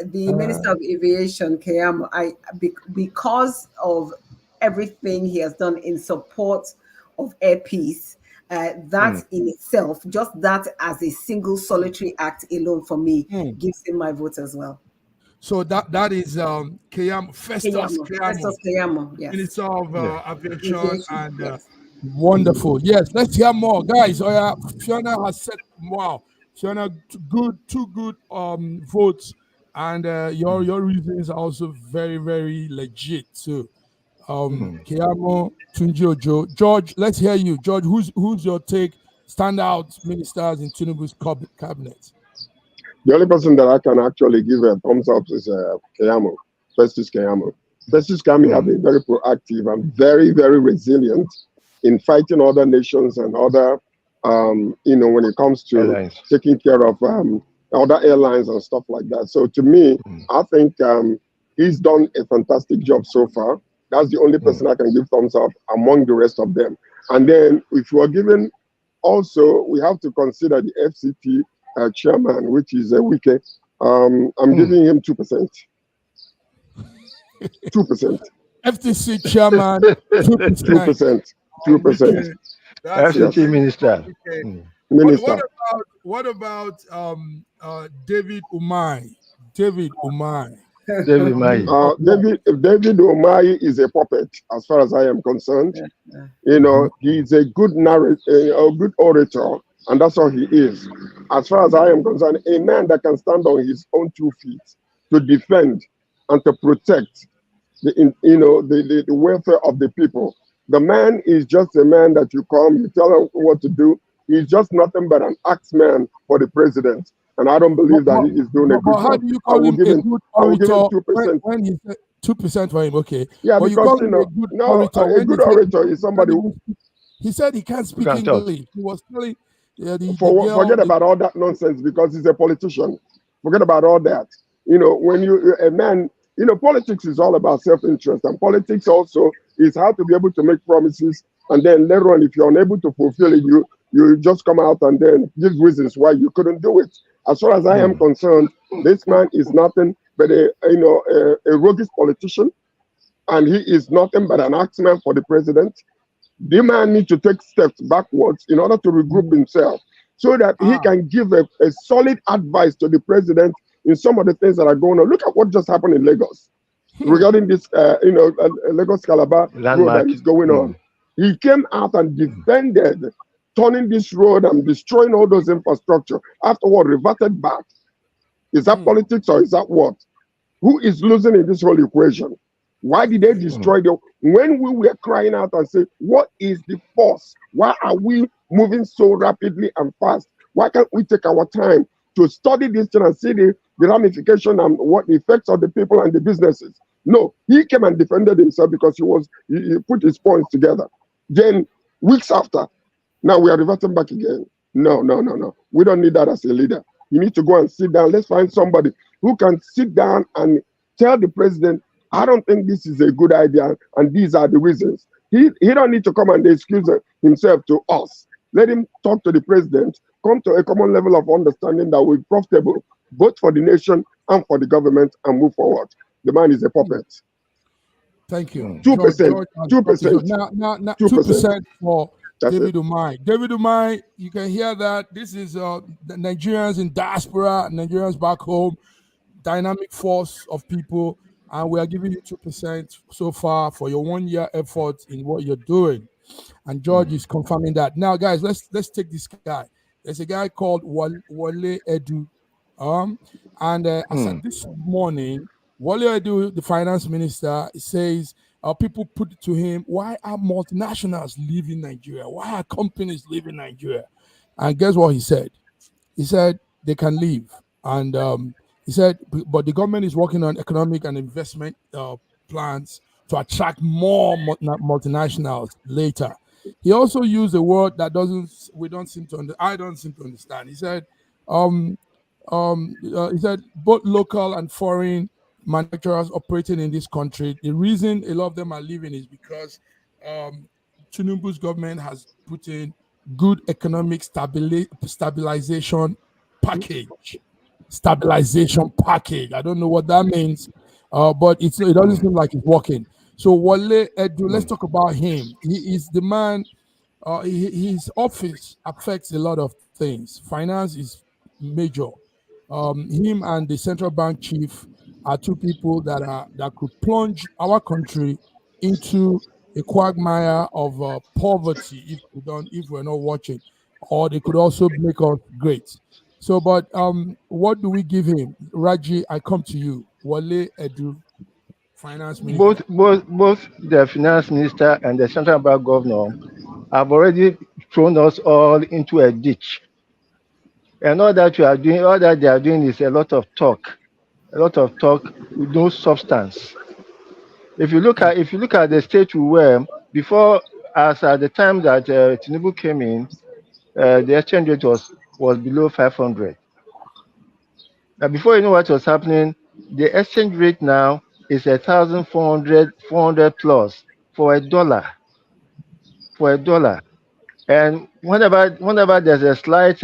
the Minister of Aviation, Keyamo, because of everything he has done in support of air peace, that in itself, just that as a single solitary act alone for me, gives him my vote as well. So that is Keyamo, Festus Keyamo, Minister of Aviation and wonderful. Yes, let's hear more, guys. Fiona has said, wow, Fiona, two good votes, and your reasons are also very, very legit too. Keyamo, Tunji Ojo. George, let's hear you. George, who's your take? Standout ministers in Tinubu's cabinet. The only person that I can actually give a thumbs up is Keyamo, Festus Keyamo. Festus Keyamo has been very proactive and very, very resilient in fighting other nations and other, when it comes to airlines, taking care of other airlines and stuff like that. So to me, I think he's done a fantastic job so far. That's the only person I can give thumbs up among the rest of them. And then if you are given, also, we have to consider the FCT chairman, which is Wike. I'm giving him 2%. 2%. FTC chairman, 2%. 2%. FCT minister. Minister. What about David Umahi? David Umahi. David Umahi is a puppet, as far as I am concerned. He's a good a good orator, and that's all he is. As far as I am concerned, a man that can stand on his own 2 feet to defend and to protect the welfare of the people. The man is just a man that you come, you tell him what to do. He's just nothing but an axeman for the president. And I don't believe that he is doing a good job. How do you call him a good orator when he said 2% for him? Okay. Yeah, but because a good orator is somebody who... He said he can't speak English. He was telling... forget about all that nonsense because he's a politician. Forget about all that. When you're a man... politics is all about self-interest, and politics also is how to be able to make promises, and then later on, if you're unable to fulfill it, you just come out and then give reasons why you couldn't do it. As far as I am concerned, this man is nothing but a roguish politician, and he is nothing but an axeman for the president. The man needs to take steps backwards in order to regroup himself so that he can give a solid advice to the president in some of the things that are going on. Look at what just happened in Lagos regarding this, Lagos Calabar road that is going on. He came out and defended turning this road and destroying all those infrastructure. Afterward, reverted back. Is that politics or is that what? Who is losing in this whole equation? Why did they destroy when we were crying out and say, what is the force? Why are we moving so rapidly and fast? Why can't we take our time to study this thing and see the ramification and what the effects of the people and the businesses? No, he came and defended himself because he put his points together. Then weeks after, now we are reverting back again. No. We don't need that as a leader. You need to go and sit down. Let's find somebody who can sit down and tell the president, I don't think this is a good idea, and these are the reasons. He don't need to come and excuse himself to us. Let him talk to the president, come to a common level of understanding that will be profitable, both for the nation and for the government, and move forward. The man is a puppet. Thank you. 2%. 2%. Now 2% for David Umahi. David Umahi, you can hear that. This is the Nigerians in diaspora, Nigerians back home, dynamic force of people, and we are giving you 2% so far for your 1-year effort in what you're doing. And George is confirming that. Now, guys, let's take this guy. There's a guy called Wale Edu. As of this morning, Wale Edu, the finance minister, says people put it to him, why are multinationals leaving Nigeria? Why are companies leaving Nigeria? And guess what he said? He said they can leave. And he said, but the government is working on economic and investment plans to attract more multinationals later. He also used a word that I don't seem to understand. He said, both local and foreign manufacturers operating in this country, the reason a lot of them are leaving is because Tinubu's government has put in good economic stabilization package. I don't know what that means, but it doesn't seem like it's working. So Wale Edu, let's talk about him. He is the man. His office affects a lot of things. Finance is major. Him and the central bank chief are two people that could plunge our country into a quagmire of poverty if we're not watching, or they could also make us great. So, but what do we give him? Raji, I come to you. Wale Edu, finance minister. Both the finance minister and the central bank governor have already thrown us all into a ditch. And all that they are doing is a lot of talk with no substance. If you look at the state we were before, as at the time that Tinubu came in, the exchange rate was below 500. Now, before you know what was happening, the exchange rate now is 1,400 plus for a dollar. And whenever there's a slight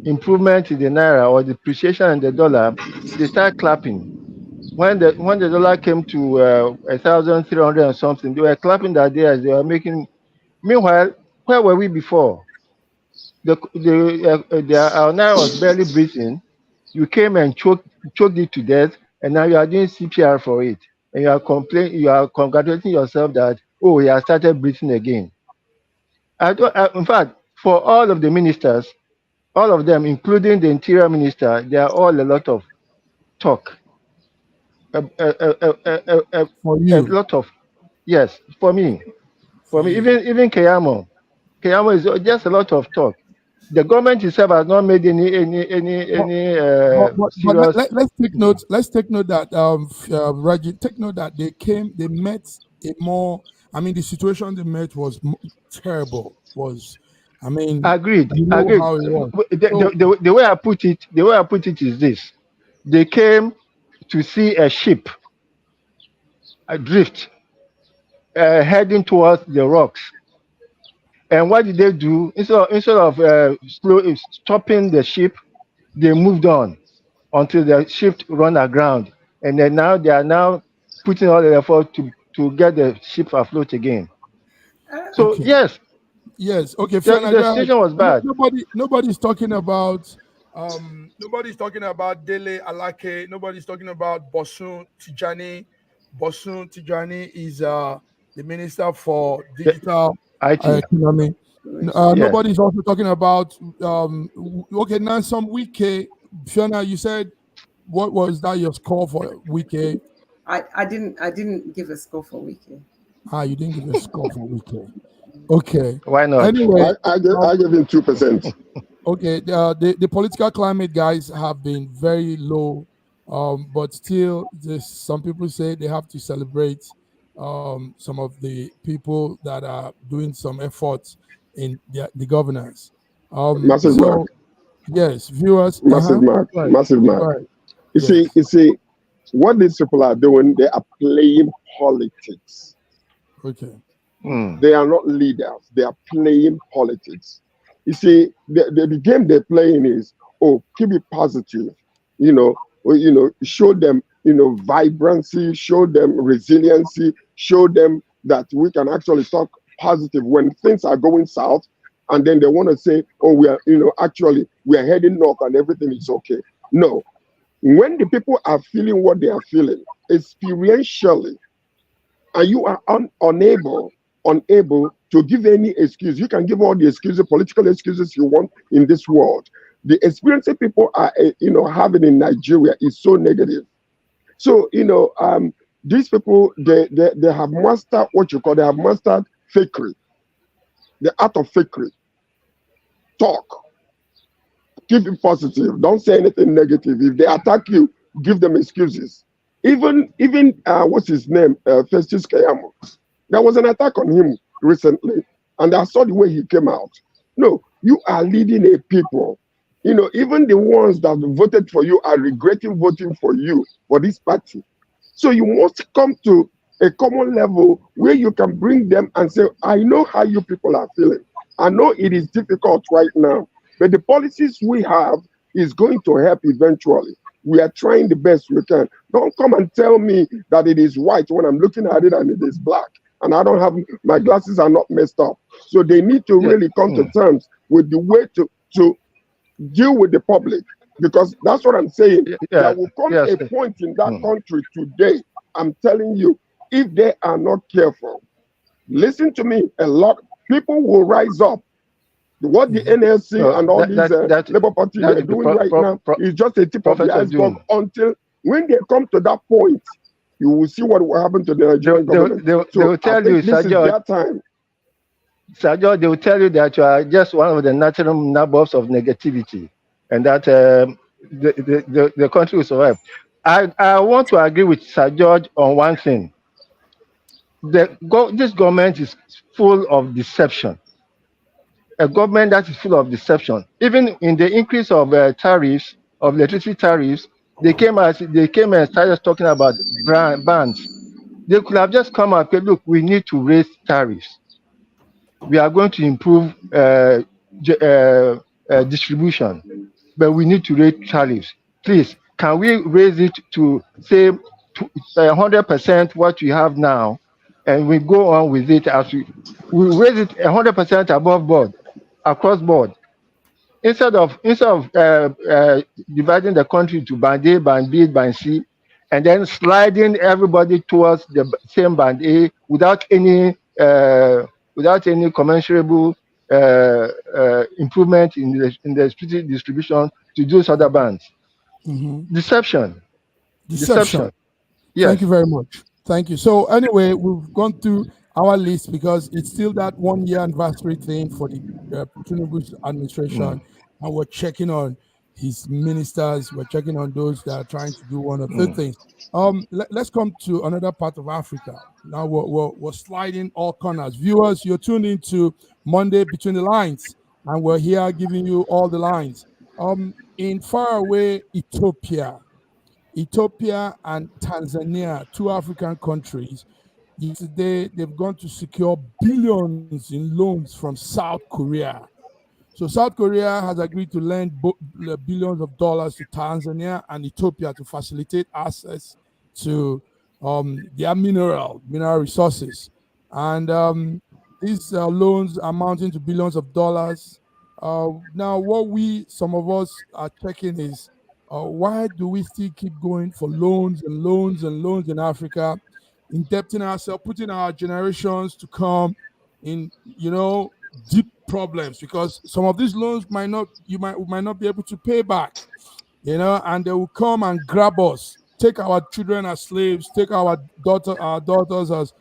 improvement in the naira or depreciation in the dollar, they start clapping. When the dollar came to 1,300 and something, they were clapping that day as they were making. Meanwhile, where were we before? Our naira was barely breathing. You came and choked it to death, and now you are doing CPR for it, and you are congratulating yourself that, oh, he has started breathing again. In fact, for all of the ministers, all of them, including the interior minister, they are all a lot of talk. For you. A lot of, yes, for me, even Keyamo is just a lot of talk. The government itself has not made any serious. Let's take note. Let's take note that Raji, take note that they met a more. I mean, the situation they met was terrible. Agreed. You know Agreed. how it was. The way I put it is this: they came to see a ship adrift, heading towards the rocks. And what did they do? Instead of stopping the ship, they moved on until the ship run aground. And then now they are now putting all the effort to get the ship afloat again. So Okay. yes. Okay. The situation was bad. Nobody's talking about Dele Alake. Nobody's talking about Bosun Tijani. Bosun Tijani is the Minister for Digital IT. Economy. Nobody's also talking about okay, now some Wike. Fiona, you said, what was that your score for Wike? I didn't give a score for Wike. You didn't give a score for Wike. Okay. Why not? Anyway, I give him 2%. Okay, the political climate, guys, have been very low, but still, some people say they have to celebrate some of the people that are doing some efforts in the governance. Massive mark. Yes, viewers. Massive mark. Right. Massive mark. Right. You see, what these people are doing, they are playing politics. Okay. They are not leaders. They are playing politics. You see, the game they're playing is, keep it positive. Show them, vibrancy, show them resiliency, show them that we can actually talk positive when things are going south, and then they want to say, we are, we are heading north and everything is okay. No. When the people are feeling what they are feeling experientially, and you are unable to give any excuse. You can give all the excuses, political excuses you want in this world. The experience that people are, having in Nigeria is so negative. So, these people, they have mastered they have mastered fakery, the art of fakery. Talk. Keep it positive. Don't say anything negative. If they attack you, give them excuses. Even what's his name? Festus Keyamo. There was an attack on him recently, and I saw the way he came out. No, you are leading a people. Even the ones that voted for you are regretting voting for you, for this party. So you must come to a common level where you can bring them and say, I know how you people are feeling. I know it is difficult right now, but the policies we have is going to help eventually. We are trying the best we can. Don't come and tell me that it is white when I'm looking at it and it is black. And I don't have, my glasses are not messed up. So they need to really come to terms with the way to deal with the public. Because that's what I'm saying. There will come a point in that country today, I'm telling you, if they are not careful, listen to me, a lot of people will rise up. What the NLC and all these Labour Party are doing right now is just a tip of the iceberg until When they come to that point, you will see what will happen to the Nigerian government. They will tell you, this is their time. Sir George, they will tell you that you are just one of the natural nabobs of negativity, and that the country will survive. I want to agree with Sir George on one thing. This government is full of deception. A government that is full of deception. Even in the increase of tariffs, of electricity tariffs, they came and started talking about bans. They could have just come and said, look, we need to raise tariffs. We are going to improve distribution, but we need to raise tariffs. Please, can we raise it to say 100% what we have now, and we go on with it as we raise it 100% above board, across board, instead of dividing the country to band A, band B, band C, and then sliding everybody towards the same band A without any commensurable improvement in the distribution to those other bands. Deception. Yes. Thank you very much. Thank you. So anyway, we've gone through our list because it's still that 1 year anniversary thing for the Tinubu's administration, and we're checking on his ministers. We're checking on those that are trying to do one of the things. Let's come to another part of Africa. Now we're sliding all corners. Viewers, you're tuned into Monday Between the Lines, and we're here giving you all the lines. In faraway Ethiopia and Tanzania, two African countries, yesterday they've gone to secure billions in loans from South Korea. So South Korea has agreed to lend billions of dollars to Tanzania and Ethiopia to facilitate access to their mineral resources. And these loans amounting to billions of dollars. Now, what some of us are checking is, why do we still keep going for loans and loans and loans in Africa, indebting ourselves, putting our generations to come in, deep problems? Because some of these loans might not be able to pay back, and they will come and grab us, take our children as slaves, take our daughters as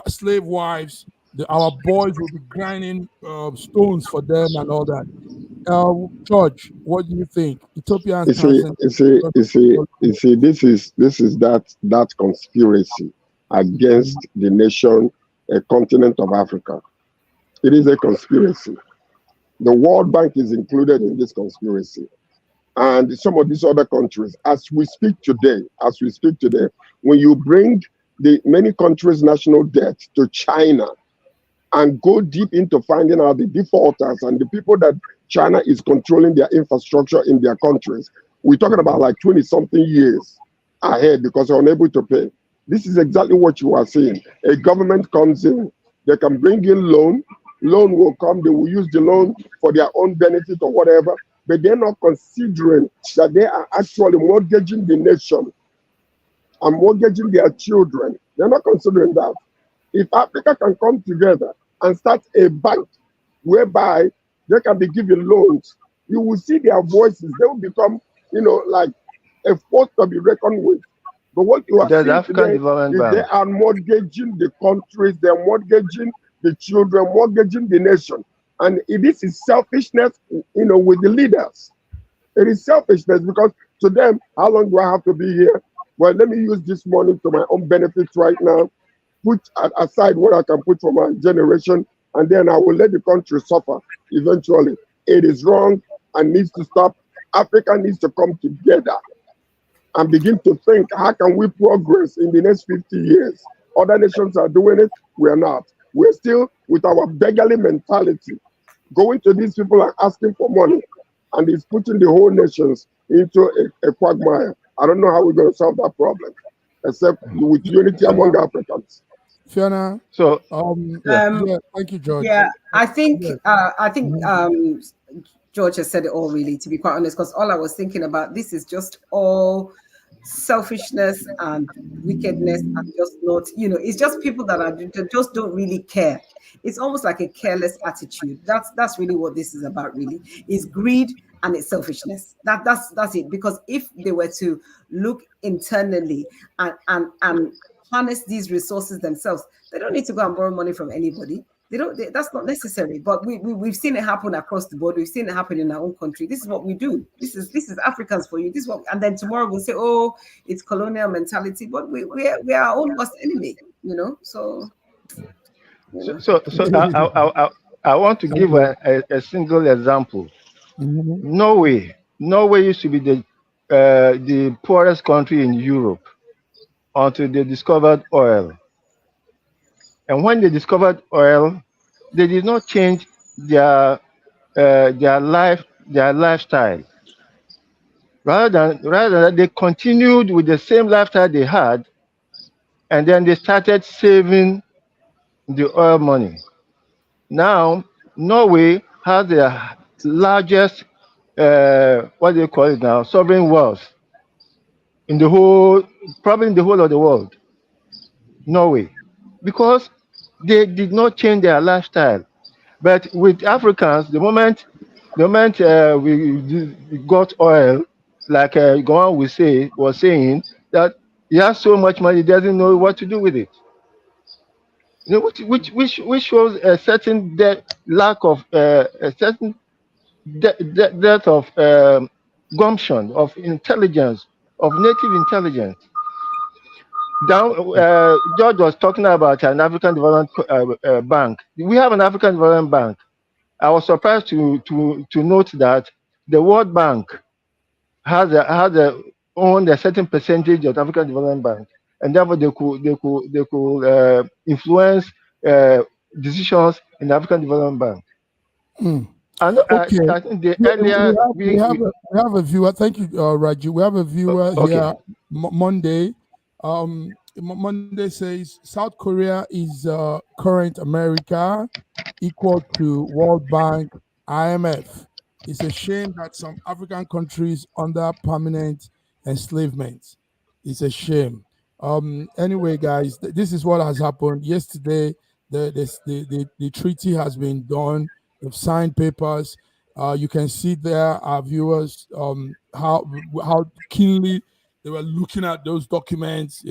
slave wives. Our boys will be grinding stones for them and all that. George, what do you think? Ethiopia and Tanzania. You see, this is that conspiracy against the nation, a continent of Africa. It is a conspiracy. The World Bank is included in this conspiracy, and some of these other countries. As we speak today, when you bring the many countries' national debt to China and go deep into finding out the defaulters and the people that China is controlling their infrastructure in their countries, we're talking about like 20-something years ahead because they're unable to pay. This is exactly what you are saying. A government comes in, they can bring in loan will come, they will use the loan for their own benefit or whatever, but they're not considering that they are actually mortgaging the nation and mortgaging their children. They're not considering that. If Africa can come together and start a bank whereby they can be given loans, you will see their voices. They will become, like a force to be reckoned with. But what you are seeing today is they are mortgaging the countries, they're mortgaging the children, mortgaging the nation. And this is selfishness, with the leaders. It is selfishness because to them, how long do I have to be here? Well, let me use this money to my own benefit right now, put aside what I can put for my generation, and then I will let the country suffer eventually. It is wrong and needs to stop. Africa needs to come together and begin to think, how can we progress in the next 50 years? Other nations are doing it, we're not. We're still with our beggarly mentality, going to these people and asking for money, and it's putting the whole nations into a quagmire. I don't know how we're going to solve that problem, except with unity among Africans. Fiona. So, thank you, George. Yeah, I think George has said it all, really, to be quite honest, because all I was thinking about, this is just all selfishness and wickedness, and just not, it's just people that just don't really care. It's almost like a careless attitude. That's really what this is about, really. It's greed and it's selfishness. That's it. Because if they were to look internally and harness these resources themselves, they don't need to go and borrow money from anybody. That's not necessary. But we've seen it happen across the board. We've seen it happen in our own country. This is what we do. This is Africans for you. This is what, and then tomorrow we'll say, oh, it's colonial mentality. But we are our own worst enemy. So. So I want to give a single example. Norway used to be the poorest country in Europe until they discovered oil. And when they discovered oil, they did not change their lifestyle. Rather than they continued with the same lifestyle they had, and then they started saving the oil money. Now, Norway has the largest, what do you call it now, sovereign wealth probably in the whole of the world. Norway, because they did not change their lifestyle. But with Africans, the moment we got oil, like Gowan was saying that he has so much money, he doesn't know what to do with it. Which shows a certain lack of a certain depth of gumption, of intelligence, of native intelligence. George was talking about an African Development Bank. We have an African Development Bank. I was surprised to note that the World Bank owned a certain percentage of the African Development Bank, and therefore they could influence decisions in the African Development Bank. Okay. I think we have a viewer. Thank you, Raju. We have a viewer here. Monday. Monday says South Korea is current America equal to World Bank, IMF. It's a shame that some African countries under permanent enslavement. It's a shame. Anyway, guys, this is what has happened. Yesterday, the treaty has been done. They've signed papers. You can see there, our viewers, how keenly they were looking at those documents,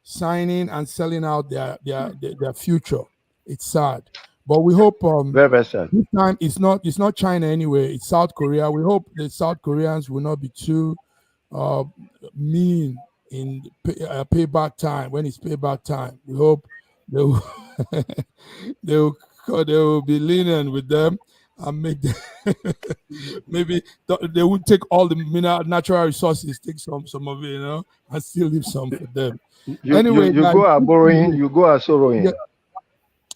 signing and selling out their future. It's sad. But we hope very sad. This time it's not China anyway, it's South Korea. We hope the South Koreans will not be too mean in payback time. When it's payback time, we hope they will be lenient with them and make them maybe they would take all the natural resources, take some of it, and still leave some for them. You go out borrowing, you go out sorrowing. Yeah.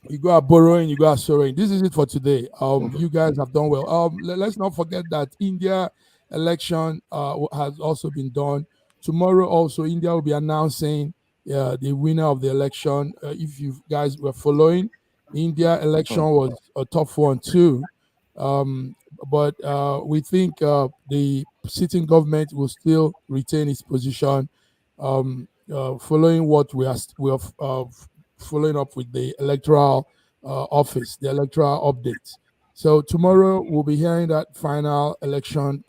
You go out borrowing, you go out sorrowing. This is it for today. You guys have done well. Let's not forget that India election has also been done. Tomorrow also, India will be announcing the winner of the election. If you guys were following, India election was a tough one too. But we think the sitting government will still retain its position, following what we are following up with the electoral office, the electoral updates. So tomorrow we'll be hearing that final election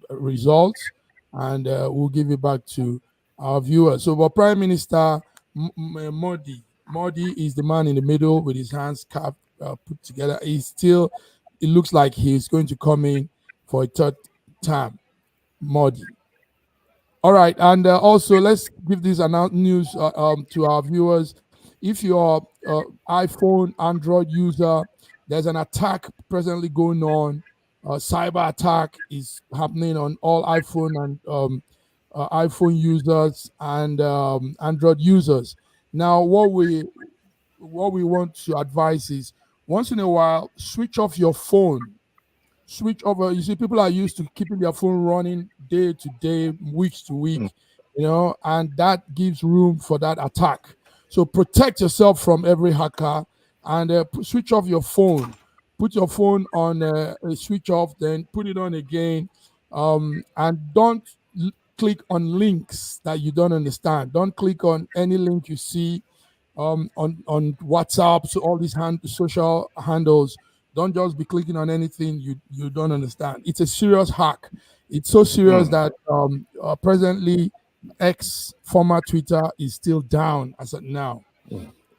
results, and we'll give it back to our viewers. So, but Prime Minister Modi is the man in the middle with his hands put together. It looks like he's going to come in for a third term. Modi. All right, and also let's give this news to our viewers. If you're iPhone, Android user, there's an attack presently going on. Cyber attack is happening on all iPhone and iPhone users and Android users. Now, what we want to advise is once in a while, switch off your phone. Switch over. You see, people are used to keeping their phone running day to day, weeks to week, and that gives room for that attack. So protect yourself from every hacker and switch off your phone. Put your phone on a switch off, then put it on again, and don't click on links that you don't understand. Don't click on any link you see on WhatsApp, so all these social handles. Don't just be clicking on anything you don't understand. It's a serious hack. It's so serious that presently X, former Twitter, is still down as of now.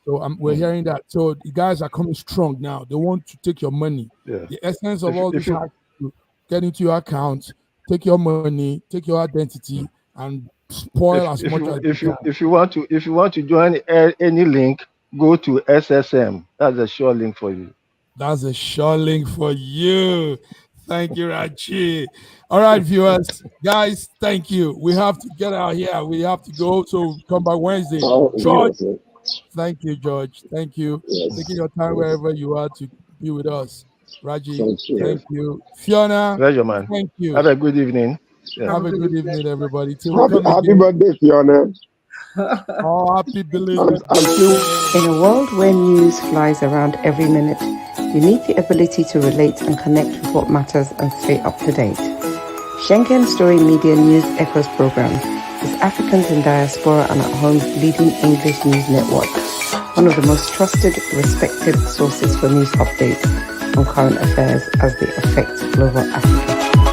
So we're hearing that. So the guys are coming strong now. They want to take your money. Yeah. The essence of all this hack is to get into your account, take your money, take your identity, and spoil as much as you can. If you want to join any link, go to SSM. That's a sure link for you. That's a sure link for you. Thank you, Raji. All right, viewers, guys, thank you. We have to get out here. We have to go. So come back Wednesday. George, thank you, George. Thank you. Taking your time wherever you are to be with us. Raji, thank you. Fiona, pleasure, man. Thank you. Have a good evening. Yeah. Have a good evening, everybody. Happy birthday, Fiona. Oh, happy belated. In a world where news flies around every minute, you need the ability to relate and connect with what matters and stay up to date. Schengen Story Media News Echoes program is Africans in Diaspora and at Home's leading English news network, one of the most trusted, respected sources for news updates on current affairs as they affect global Africa.